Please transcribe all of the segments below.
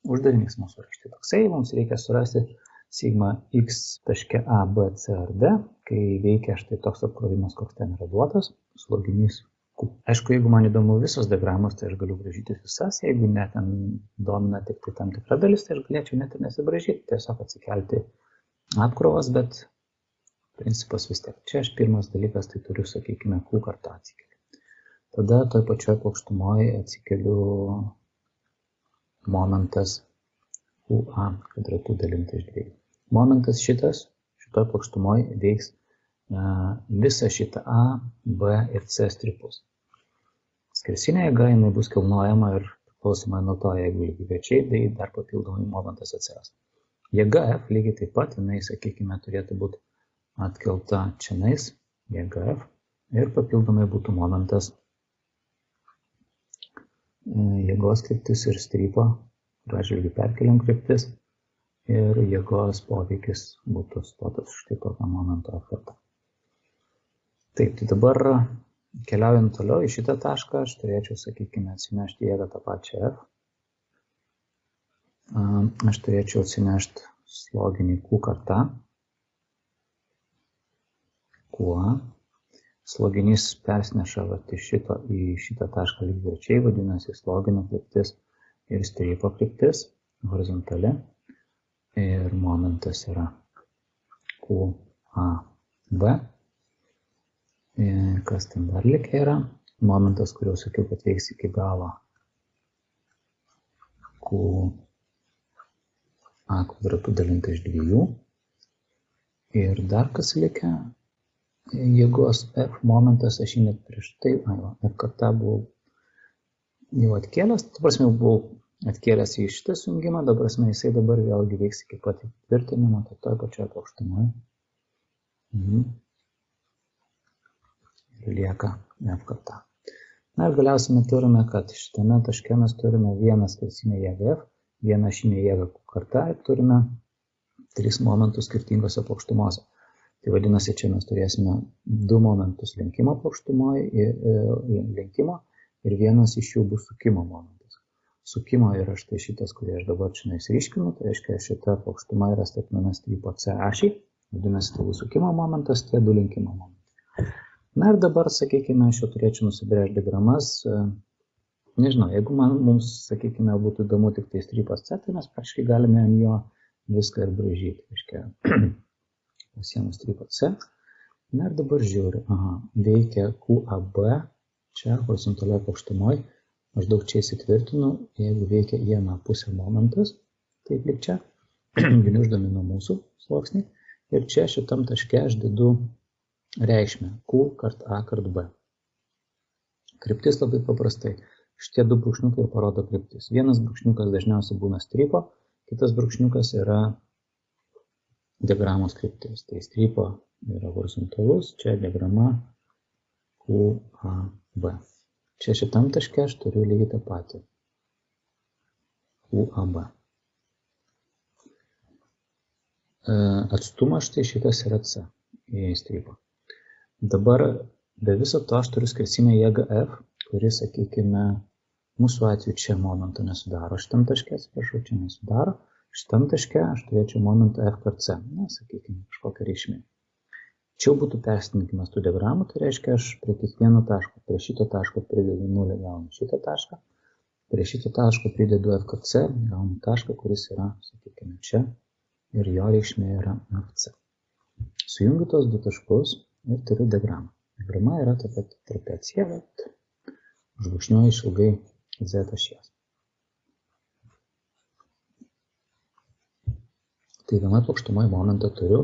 uždavinys mūsų yra štai toksai, mums reikia surasti sigma x taške A, B, C ar D, kai veikia štai toks apkrovimas, koks ten yra duotas, sloginys Q. Aišku, jeigu man įdomu visos diagramos, tai aš galiu bražyti visas, jeigu net ten domina tik tai tam tikra dalis, tai aš galėčiau net ir nesibražyti, tiesiog atsikelti apkrovas, bet principas vis tiek. Čia aš pirmas dalykas, tai turiu, sakykime, Q kartą atsikeliu. Tada toj pačioj plokštumoje atsikeliu momentas QA kvadratu dalinta iš 2. Momentas šitas, šitoj plokštumoje veiks visą šitą A, B ir C stripus. Skersinė jėga jinai bus kilnojama ir priklausomai nuo to, jeigu lygiagrečiai, tai dar papildomai momentas atsiras. Jėga F lygiai taip pat, jinai, sakykime, turėtų būti atkelta čianais, jėga F, ir papildomai būtų momentas jėgos kryptis ir strypo, kur atžvilgiu perkeliam kryptis, ir jėgos poveikis būtų stotas štai tokio momento efektą. Taip, tai dabar keliaujant toliau į šitą tašką, aš turėčiau, sakykime, atsinešti jėgą tą pačią F. Aš turėčiau atsinešti sloginį Q kartą. QA. Sloginys persineša iš šito į šitą tašką lygiagrečiai, vadinasi slogino kryptis ir strypo kryptis, horizontali. Ir momentas yra QAB. Kas ten dar likę yra? Momentas, kuriuo sakiau, kad veiks iki galo. QA kvadratu dalinta iš 2. Ir dar kas likę? Jėgos F momentas, aš jį net prieš tai, F kartą buvau jau atkėlęs, ta prasme buvau atkėlęs į šitą sujungimą, dabar jisai dabar vėlgi veiks iki pat įtvirtinimo, tai toj pačioje plokštumoje. Ir lieka F kartą. Na ir galiausiai mes turime, kad šitame taške mes turime vieną skersinę jėgą F, vieną ašinę jėgą Q kartą ir turime 3 momentus skirtingose plokštumose. Tai vadinasi, čia mes turėsime 2 momentus lenkimo plokštumoje, lenkimo, ir vienas iš jų bus sukimo momentas. Sukimo yra štai šitas, kurį aš dabar čia išryškinu, tai reiškia šita plokštuma yra statmena strypo C ašiai, vadinasi, tai bus sukimo momentas, tie 2 lenkimo momentai. Na ir dabar, sakykime, aš jau turėčiau nusibrėžti diagramas. Nežinau, jeigu mums, sakykime, būtų įdomu tik tai strypas C, tai mes praktiškai galime ant jo viską ir braižyti. Reiškia, pasiėmų strypą C. Na ir dabar žiūriu, veikia QAB, čia horizontalioje plokštumoje, maždaug čia įsitvirtinu, jeigu veikia vieną pusę momentas, taip lyg čia, gniuždami nuo mūsų sluoksnį, ir čia šitam taške aš dedu reikšmę Q kart A kart B. Kryptis labai paprastai. Šitie 2 brūkšniukai parodo kryptis. Vienas brūkšniukas dažniausiai būna strypo, kitas brūkšniukas yra diagramos kryptis. Tai strypo yra horizontalus, čia diagrama QAB. Čia šitam taške aš turiu lygiai tą patį. QAB. Atstumas štai šitas yra C į strypą. Dabar be viso to aš turiu skersinę jėgą F, kuris, sakykime, mūsų atveju čia momento nesudaro. Šitam taške, atsiprašau, čia nesudaro. Šitam taške aš turėčiau momentą F kart C. Na, sakykime, kažkokią reikšmę. Čia būtų persitinkimas tų diagramų, tai reiškia, aš prie kiekvieno taško, prie šito taško pridedu 0, gaunu šitą tašką. Prie šito taško pridedu F kart C, gaunu tašką, kuris yra, sakykime, čia. Ir jo reikšmė yra FC. Sujungiu tos 2 taškus ir turiu diagramą. Diagrama yra ta pati trapecija, bet užbrūkšniuoju išilgai Z ašies. Tai vienoje plokštumoje momentą turiu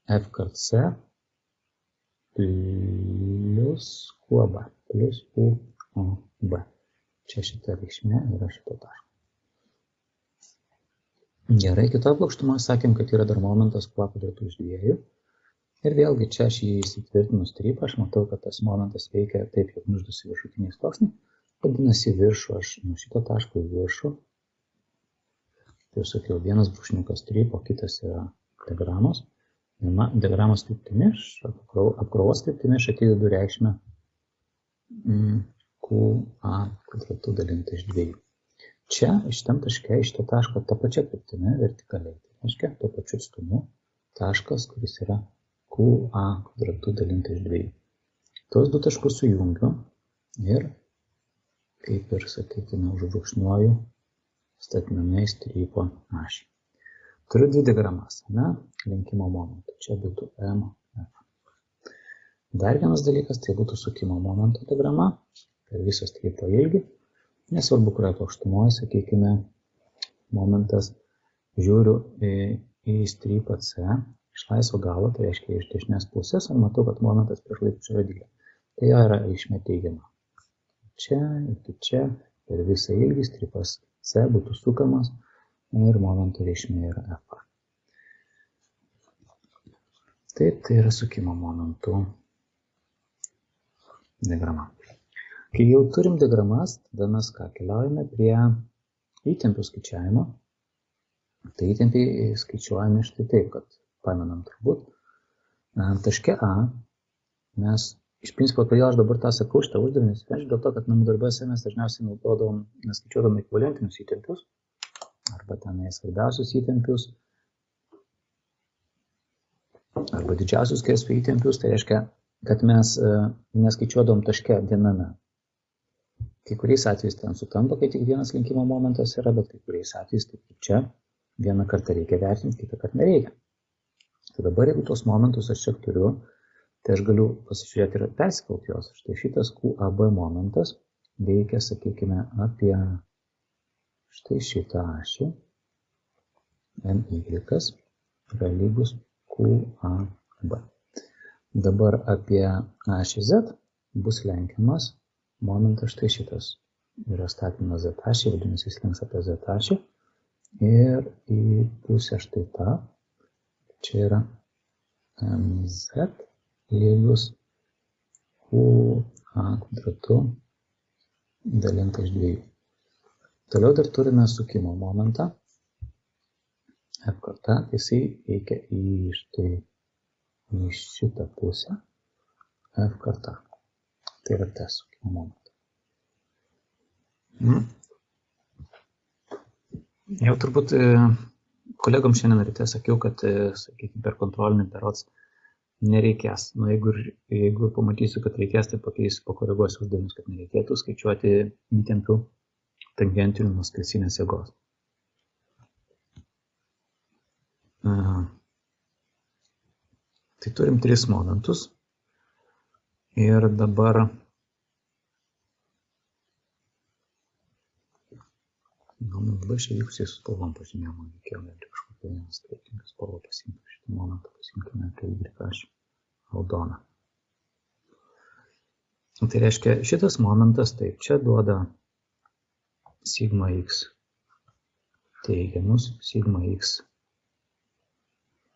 F kart C plus QAB, plus QAB. Čia šita reikšmė yra šito taško. Gerai, kitoje plokštumoje sakėm, kad yra dar momentas Q kvadratu iš 2. Ir vėlgi čia aš jį įsitvirtinu strypą, aš matau, kad tas momentas veikia taip, jog nuždusi viršutiniai sluoksniai. Vadinasi, viršų aš nuo šito taško į viršų. Tai sakiau, vienas brūkšniukas strypo, kitas yra diagramos. Diagramos kryptimi, apkrovos kryptimi aš atidedu reikšmę QA kvadratu dalinta iš 2. čia šitam taške, iš to taško tą pačią kryptimi vertikaliai. Tai reiškia, tuo pačiu atstumu taškas, kuris yra QA kvadratu dalinta iš 2. Tuos du taškus sujungiu ir, kaip ir, sakykime, užbrūkšniuoju statmenais strypo ašį. Turiu dvi diagramas, lenkimo momento. Čia būtų MF. Dar vienas dalykas, tai būtų sukimo momento diagrama per visą strypo ilgį. Nesvarbu, kurioje plokštumoje, sakykime, momentas. Žiūriu į strypą C iš laisvo galo, tai reiškia iš dešinės pusės, ir matau, kad momentas prieš laikrodžio rodyklę. Tai jo yra reikšmė teigiama. Čia iki čia per visą ilgį strypas C būtų sukamas ir momento reikšmė yra F. Taip, tai yra sukimo momentų diagrama. Kai jau turim diagramas, tada mes keliaujame prie įtempių skaičiavimo. Tai įtempiai skaičiuojame štai taip, kad pamenam turbūt. Taške A mes iš principo, kodėl aš dabar tą sakau, šitą uždavinį, dėl to, kad namų darbose mes dažniausiai naudodom, skaičiuodom ekvivalentinius įtempius arba tenai svarbiausius įtempius arba didžiausius skersvėjo įtempius, tai reiškia, kad mes neskaičiuodom taške viename. Kai kuriais atvejais ten sutampa, kai tik vienas lenkimo momentas yra, bet kai kuriais atvejais, taip kaip čia, vieną kartą reikia vertinti, kitą kartą nereikia. Tai dabar, jeigu tos momentus aš čia turiu, tai aš galiu pasižiūrėti ir persikelti jos. Štai šitas QAB momentas veikia, sakykime, apie štai šitą ašį. MY yra lygus QAB. Dabar apie ašį Z bus lenkiamas momentas štai šitas. Yra statymas Z ašį, vadinasi, jis lenks apie Z ašį. Ir į pusę štai tą. Čia yra MZ lygus QA kvadratu dalinta iš 2. Toliau dar turime sukimo momentą. F karta, jisai veikia į šitą pusę. F karta. Tai yra tas sukimo momentas. Jau turbūt kolegom šiandien ryte sakiau, kad, sakykime, per kontrolinį berods nereikės. Jeigu pamatysiu, kad reikės, tai pakeisiu, pakoreguosiu uždavinius, kad nereikėtų skaičiuoti įtempių tangentinių nuo skersinės jėgos. Tai turim 3 momentus. Ir dabar labai šiaip su spalvom pažymėjom, reikėjo kažkokią vieną skirtingą spalvą pasiimti. Šitą momentą pasimkime apie Y raudoną. Tai reiškia, šitas momentas, taip, čia duoda sigma x teigiamus, sigma x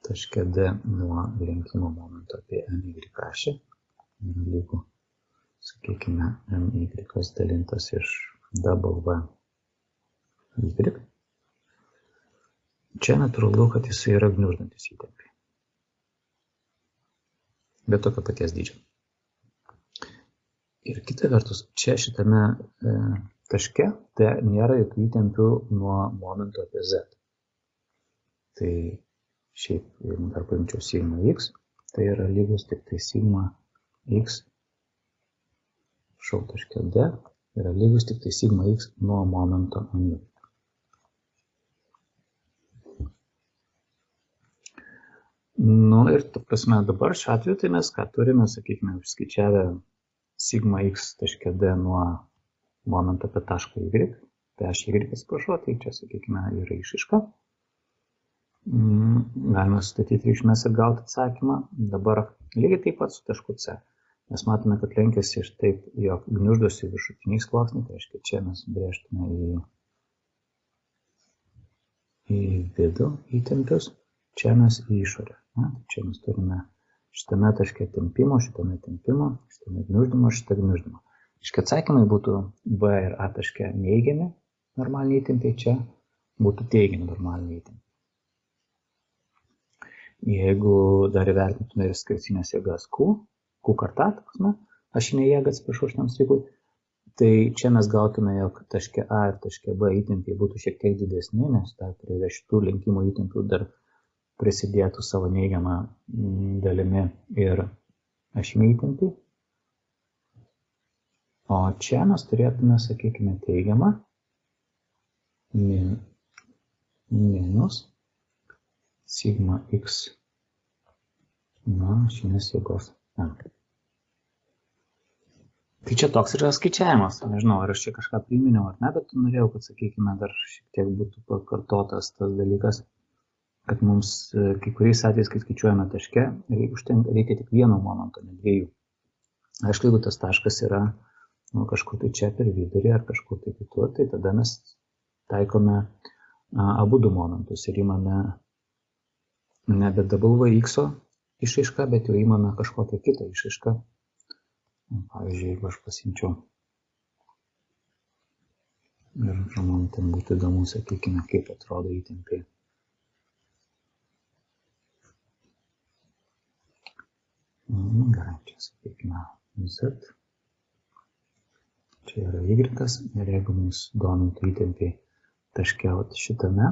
taške D nuo lenkimo momento apie MY ašį. Yra lygu, sakykime, MY dalintas iš W Y. Čia natūralu, kad jis yra gniuždantis įtempiai. Bet tokio paties dydžio. Ir kita vertus, čia šitame taške tai nėra jokių įtempių nuo momento apie Z. Tai šiaip, jeigu dar paimčiau sigma x, tai yra lygus tik tai sigma x taške D yra lygus tik tai sigma x nuo momento MY. Ir ta prasme dabar šiuo atveju tai mes ką turime, sakykime, užskaičiavę sigma x taške D nuo momento apie tašką Y, tai aš Y atsiprašau, tai čia, sakykime, yra išraiška. Galime sustatyti reikšmes ir gauti atsakymą. Dabar lygiai taip pat su tašku C. Mes matome, kad lenkiasi iš taip, jog gniuždosi viršutiniai sluoksniai, tai reiškia, čia mes brėžtume į vidų įtempius, čia mes į išorę. Čia mes turime šitame taške tempimo, šitame gniuždymo, šitą gniuždymą. Iškia atsakymai būtų B ir A taške neigiami normaliniai įtempiai, čia būtų teigiami normaliniai įtempiai. Jeigu dar įvertintume ir skersinės jėgas Q kartą, ašinė jėga, atsiprašau, šitam strykui, Tai čia mes gautume, jog taške A ir taške B įtempiai būtų šiek tiek didesni, nes prie šitų lenkimo įtempių dar prisidėtų savo neigiamą dalimi ir ašiniai įtempiai. O čia mes turėtume, sakykime, teigiamą minus sigma x nuo ašinės jėgos M. Tai čia toks yra skaičiavimas. Nežinau, ar aš čia kažką priminiau ar ne, bet norėjau, kad, sakykime, dar šiek tiek būtų pakartotas tas dalykas, kad mums kai kuriais atvejais, kai skaičiuojame taške, reikia tik vieno momento, ne dviejų. Aišku, jeigu tas taškas yra kažkur tai čia per vidurį ar kažkur tai kitur, tai tada mes taikome abu du momentus ir imame nebe WX išraišką, bet jau imame kažkokią kitą išraišką. Pavyzdžiui, jeigu aš pasimčiau ir man ten būtų įdomu, sakykime, kaip atrodo įtempiai. Gerai, čia sakykime Z. Čia yra Y ir jeigu mums domintų įtempiai taške šitame,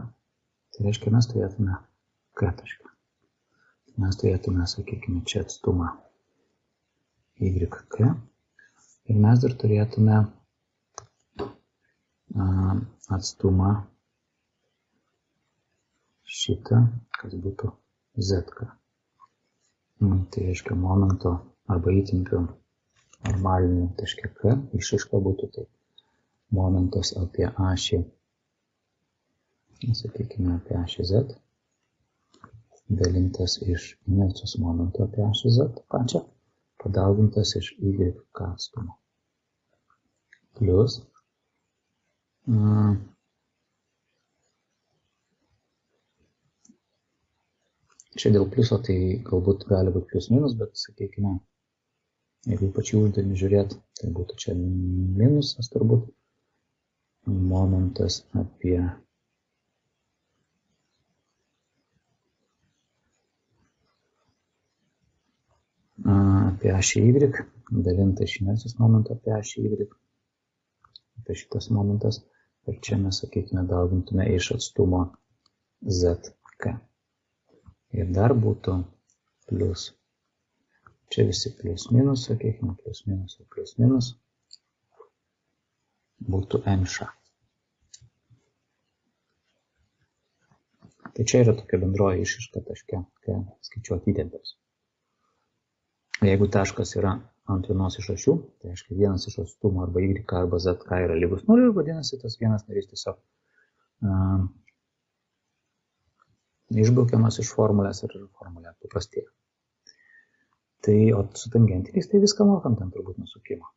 tai reiškia mes turėtume K taškę. Mes turėtume, sakykime, čia atstumą YK ir mes dar turėtume atstumą šitą, kas būtų ZK. Tai reiškia momento arba įtempių normalinių taške K išraiška būtų taip. Momentas apie ašį, sakykime, apie ašį Z, dalintas iš inercijos momento apie ašį Z pačią, padaugintas iš YK atstumo. Plius čia dėl pliuso tai galbūt gali būti plius minus, bet sakykime, jeigu pačių uždavinį žiūrėti, tai būtų čia minusas turbūt. Momentas apie ašį Y, dalinta iš inercijos momento apie ašį Y, apie šitas momentas, ir čia mes, sakykime, daugintume iš atstumo ZK. Ir dar būtų plius, čia visi plius minus, sakykime, plius minus, būtų MŠ. Tai čia yra tokia bendroji išraiška taške, kai skaičiuoti įtempius. Jeigu taškas yra ant vienos iš ašių, tai reiškia vienas iš atstumų arba Y arba ZK yra lygus 0 ir vadinasi tas vienas narys tiesiog išbraukiamas iš formulės ir formulė paprastėja. Tai o su tangentiniais tai viską mokam ten turbūt nusukimo.